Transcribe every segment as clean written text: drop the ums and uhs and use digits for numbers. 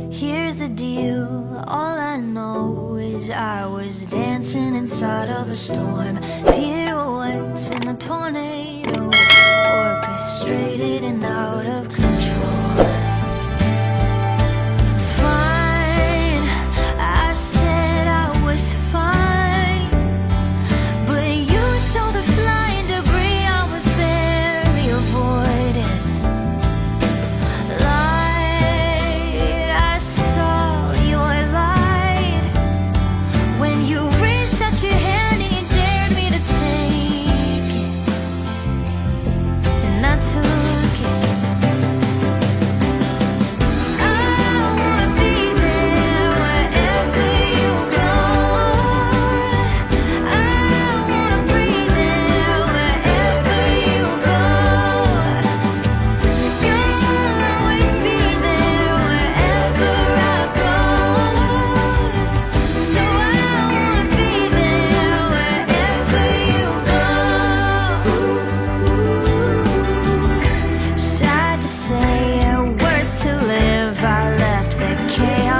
Here's the deal, all I know is I was dancing inside of a storm, pirouettes in a tornado, orchestrated and out of control. Fine, I said I was fine, but you saw the flying debris I was barely avoiding.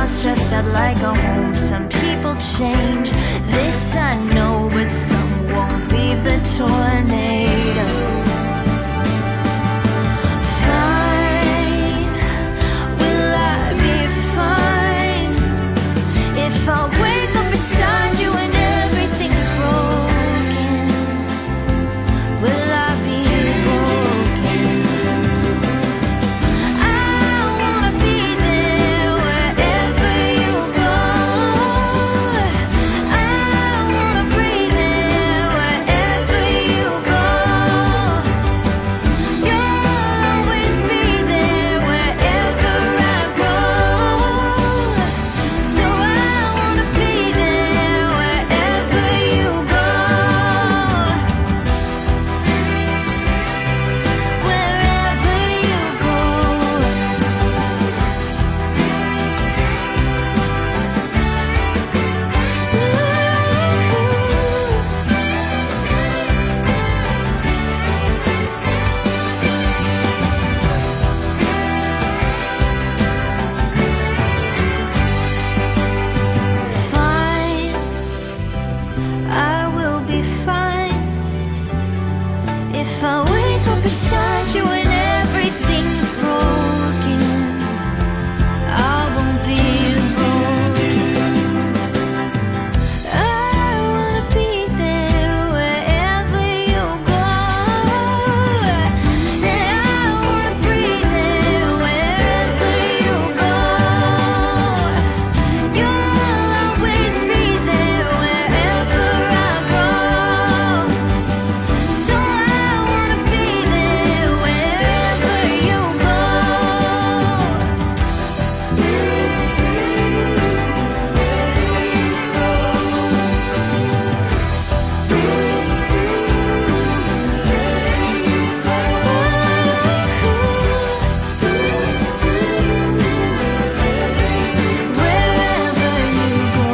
Stressed out like a home. Some people change, this I know, but some won't leave the tornado. Fine, will I be fine if I wake up beside you and everything's broken? Will I be broken? I wanna be there wherever you go. I wanna breathe there wherever you go. You'll always be there wherever I go. So I wanna be there wherever you go. Wherever you go. Fine, I will be fine if I wake up beside you and everything's broken. I won't be broken. I wanna be there wherever you go. And I wanna breathe there wherever you go. You'll always be there wherever I go. So I wanna be there wherever you go. Wherever you go.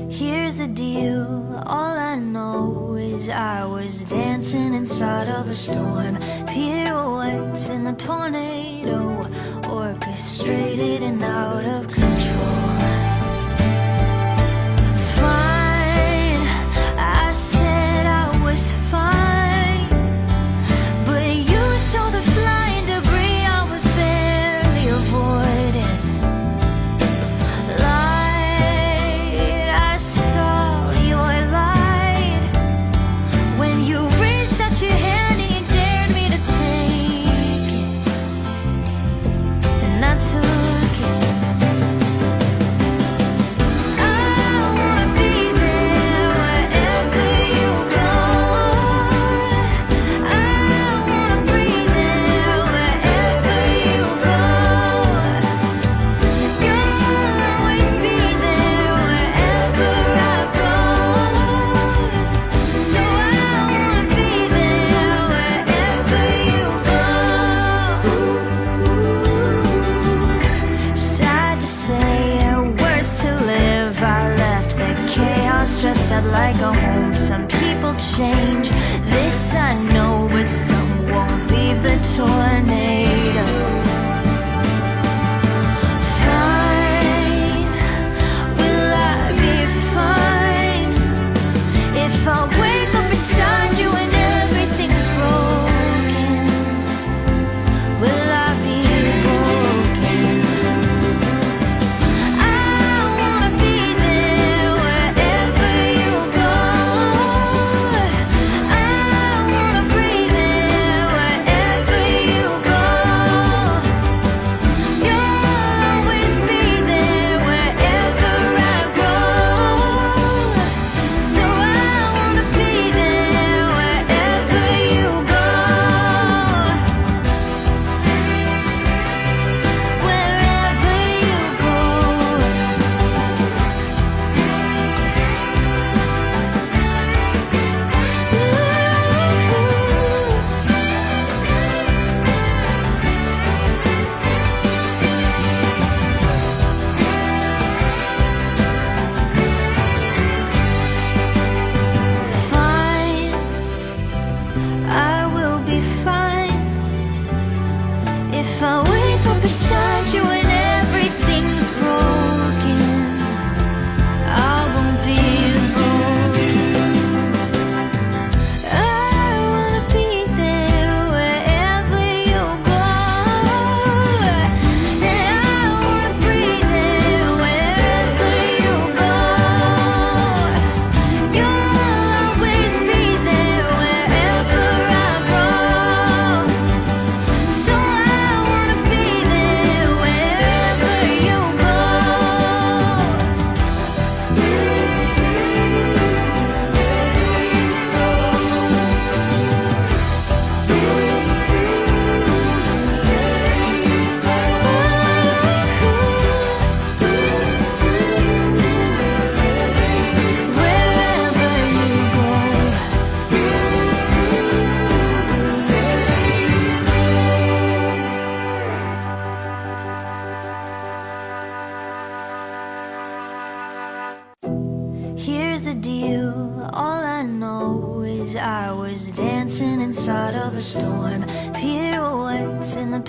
Here's the deal, all I know is I was dancing inside of a storm, pirouettes in a tornado, orchestrated and out of control. Fine, I said I was fine, but you saw the flying debris I was barely avoiding. Light, I saw your light when you reached out your hand and you dared me to take it, and I took it. stressed out like a home. Some people change, this I know, but some won't leave the tornado. Fine, will I be fine if I wake up beside you and everything's broken? Will I be broken? I wanna be there wherever you go. I wanna breathe there wherever you go. You'll always be there wherever I go. So I wanna be there wherever you go. Wherever you go. Fine, I will be fine if I wake up beside you and everything's broken. I won't be broken. I wanna be there wherever you go. And I wanna breathe there wherever you go. You'll always be there wherever I go. So I wanna be there wherever you go. Wherever you go. Here's the deal, all I know is I was dancing inside of a storm, pirouettes in a